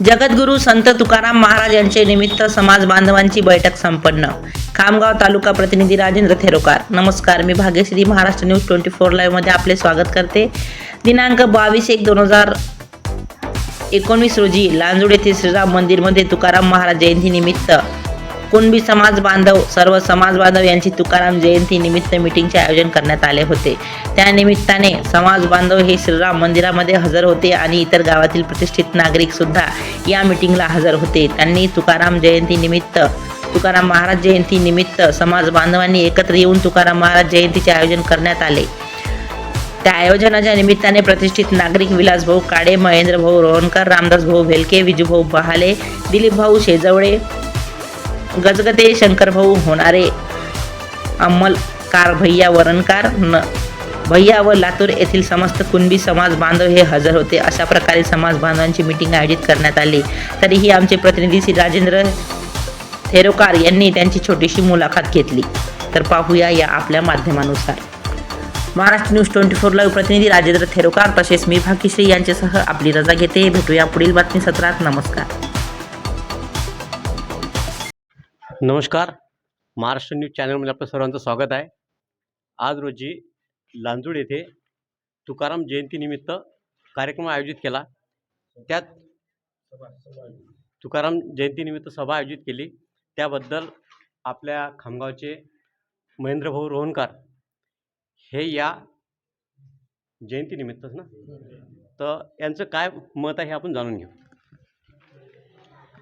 जगद्गुरू संत तुकाराम महाराज यांचे निमित्त समाज बांधवांची बैठक संपन्न. खामगाव तालुका प्रतिनिधी राजेंद्र थेरोकार. नमस्कार, मी भाग्यश्री महाराष्ट्र न्यूज 24 लाईव्ह मध्ये आपले स्वागत करते. दिनांक 22/1/2019 रोजी लांजुड येथील श्रीराम मंदिरमध्ये तुकाराम महाराज जयंती निमित्त कुणबी समाज बांधव सर्व समाज बांधव यांची तुकाराम जयंती निमित्त मीटिंगचे आयोजन करण्यात आले होते. त्या निमित्ताने समाज बांधव हे श्रीराम मंदिरामध्ये हजर होते आणि इतर गावातील प्रतिष्ठित नागरिक सुद्धा या मीटिंगला हजर होते. त्यांनी तुकाराम महाराज जयंती निमित्त समाज बांधवांनी एकत्र येऊन तुकाराम महाराज जयंतीचे आयोजन करण्यात आले. त्या आयोजनाच्या निमित्ताने प्रतिष्ठित नागरिक विलासभाऊ काळे, महेंद्रभाऊ रोहनकर, रामदासभाऊ भेलके, विजूभाऊ बहाले, दिलीपभाऊ शेजवळे, गजगते, शंकरभाऊ होणारे, अंमलकार भैया वरणकार, भैया व लातूर येथील समस्त कुणबी समाज बांधव हे हजर होते. अशा प्रकारे समाज बांधवांची मीटिंग आयोजित करण्यात आली. तरीही आमचे प्रतिनिधी श्री राजेंद्र थेरोकार यांनी त्यांची छोटीशी मुलाखत घेतली. तर पाहूया या आपल्या माध्यमानुसार. महाराष्ट्र न्यूज 24 लाईव्ह प्रतिनिधी राजेंद्र थेरोकार तसेच मी भाग्यश्री यांच्यासह आपली रजा घेते. भेटूया पुढील बातमी सत्रात. नमस्कार. नमस्कार, महाराष्ट्र न्यूज चॅनलमध्ये आपलं सर्वांचं स्वागत आहे. आज रोजी लांजुड येथे तुकाराम जयंतीनिमित्त कार्यक्रम आयोजित केला. त्यात तुकाराम जयंतीनिमित्त सभा आयोजित केली. त्याबद्दल आपल्या खामगावचे महेंद्रभाऊ रोहनकर हे या जयंतीनिमित्तच ना, तर यांचं काय मत आहे हे आपण जाणून घेऊ.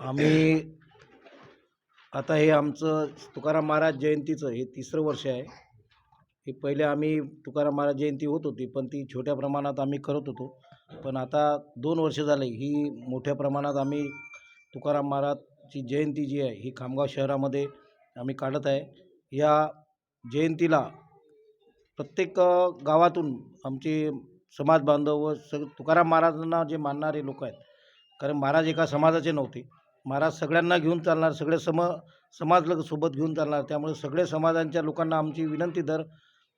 आम्ही आता हे आमचं तुकाराम महाराज जयंतीचं हे 3रं वर्ष आहे. हे पहिले आम्ही तुकाराम महाराज जयंती होत होती, पण ती छोट्या प्रमाणात आम्ही करत होतो. पण आता 2 वर्ष झाले ही मोठ्या प्रमाणात आम्ही तुकाराम महाराजची जयंती जी आहे ही खामगाव शहरामध्ये आम्ही काढत आहे. या जयंतीला प्रत्येक गावातून आमचे समाज बांधव व तुकाराम महाराजांना जे मानणारे लोक आहेत, कारण महाराज एका समाजाचे नव्हते. महाराज सगळ्यांना घेऊन चालणार, सगळे समाज सोबत घेऊन चालणार. त्यामुळे सगळे समाजांच्या लोकांना आमची विनंती, दर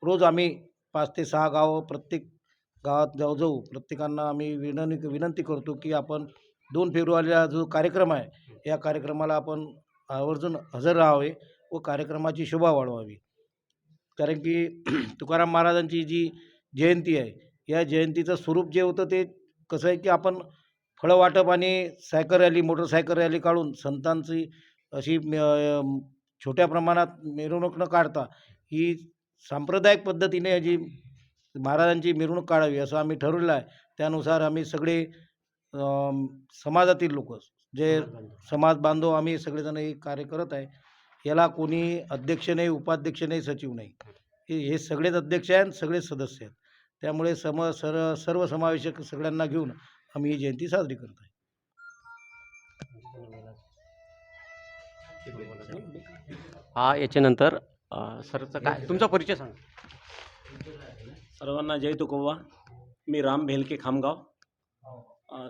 रोज आम्ही 5 ते 6 गाव प्रत्येक गावात जाऊ प्रत्येकांना आम्ही विनंती करतो की आपण 2 फेब्रुवारीला जो कार्यक्रम आहे या कार्यक्रमाला आपण आवर्जून हजर राहावे व कार्यक्रमाची शोभा वाढवावी. कारण की तुकाराम महाराजांची जी जयंती आहे या जयंतीचं स्वरूप जे होतं ते कसं आहे की आपण फळं वाटप आणि सायकल रॅली, मोटरसायकल रॅली काढून संतांची अशी छोट्या प्रमाणात मिरवणूक न काढता ही सांप्रदायिक पद्धतीने जी महाराजांची मिरवणूक काढावी असं आम्ही ठरवलं आहे. त्यानुसार आम्ही सगळे समाजातील लोक जे समाज बांधव आम्ही सगळेजण हे कार्य करत आहे. याला कोणी अध्यक्ष नाही, उपाध्यक्ष नाही, सचिव नाही, हे सगळेच अध्यक्ष आहेत, सगळेच सदस्य आहेत. त्यामुळे सर्व समावेशक सगळ्यांना घेऊन आम्ही ही जयंती साजरी करत आहे. याच्यानंतर सरचं काय तुमचा परिचय सांगा. सर्वांना जय तुकोबा. मी राम भेलके, खामगाव.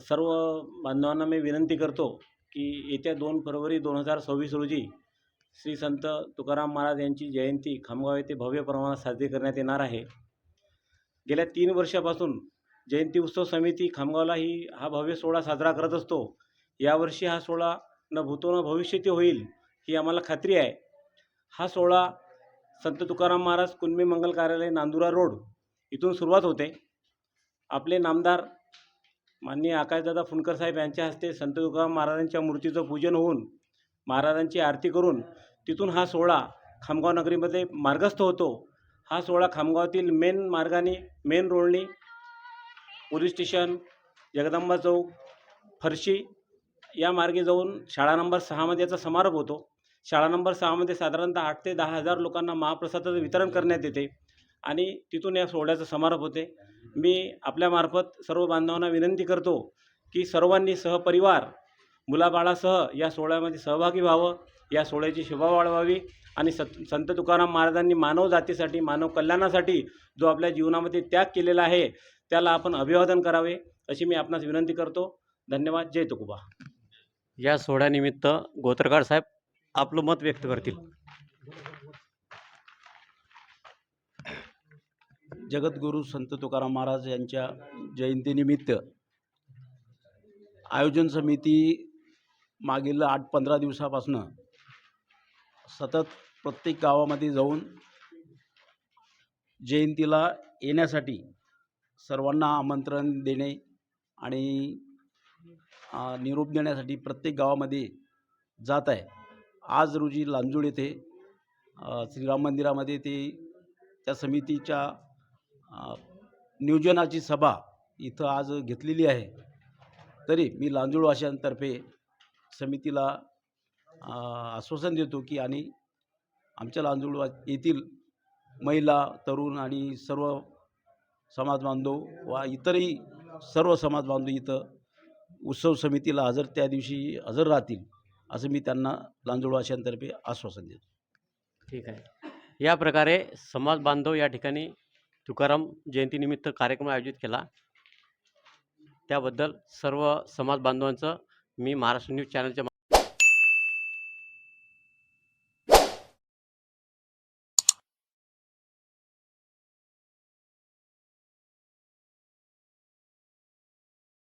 सर्व बांधवांना मी विनंती करतो की येत्या 2 फरवरी 2026 रोजी श्री संत तुकाराम महाराज यांची जयंती खामगाव येथे भव्य प्रमाणात साजरी करण्यात येणार आहे. गेल्या 3 वर्षापासून जयंती उत्सव समिती खामगावला हा भव्य सोहळा साजरा करत असतो. यावर्षी हा सोहळा न भूतो न भविष्यती होईल ही आम्हाला खात्री आहे. हा सोहळा संत तुकाराम महाराज कुणबी मंगल कार्यालय, नांदुरा रोड इथून सुरुवात होते. आपले नामदार माननीय आकाशदादा फुंडकर साहेब यांच्या हस्ते संत तुकाराम महाराजांच्या मूर्तीचं पूजन होऊन महाराजांची आरती करून तिथून हा सोहळा खामगाव नगरीमध्ये मार्गस्थ होतो. हा सोहळा खामगावातील मेन मार्गाने, मेन रोडनी पोलीस स्टेशन, जगदंबा चौक, फरशी या मार्गे जाऊन शाळा नंबर 6मध्ये याचा समारोप होतो. शाळा नंबर 6मध्ये साधारणतः 8 ते 10,000 लोकांना महाप्रसादाचं वितरण करण्यात येते आणि तिथून या सोहळ्याचा समारोप होते. मी आपल्यामार्फत सर्व बांधवांना विनंती करतो की सर्वांनी सहपरिवार मुलाबाळासह या सोहळ्यामध्ये सहभागी व्हावं, या सोहळ्याची शोभा वाढवावी आणि संत तुकाराम महाराजांनी मानव जातीसाठी, मानव कल्याणासाठी जो आपल्या जीवनामध्ये त्याग केलेला आहे त्याला आपण अभिवादन करावे अशी मी आपणास विनंती करतो. धन्यवाद. जय तुकोबा. या सोहळ्यानिमित्त गोत्रकार साहेब आपलं मत व्यक्त करतील. जगद्गुरू संत तुकाराम महाराज यांच्या जयंतीनिमित्त आयोजन समिती मागील 8-15 दिवसापासनं सतत प्रत्येक गावामध्ये जाऊन जयंतीला येण्यासाठी सर्वांना आमंत्रण देणे आणि निरोप देण्यासाठी प्रत्येक गावामध्ये जात आहे. आज रोजी लांजूड येथे श्रीराम मंदिरामध्ये त्या समितीच्या नियोजनाची सभा इथं आज घेतलेली आहे. तरी मी लांजूडवासियांतर्फे समितीला आश्वासन देतो की आणि आमच्या लांजूड येथील महिला, तरुण आणि सर्व समाजबांधव व इतरही सर्व समाजबांधव इथं उत्सव समितीला त्या दिवशी हजर राहतील असं मी त्यांना लांजूडवासियांतर्फे आश्वासन देतो. ठीक आहे. या प्रकारे समाज बांधव या ठिकाणी तुकाराम जयंतीनिमित्त कार्यक्रम आयोजित केला. त्याबद्दल सर्व समाज बांधवांचं मी महाराष्ट्र न्यूज चॅनलच्या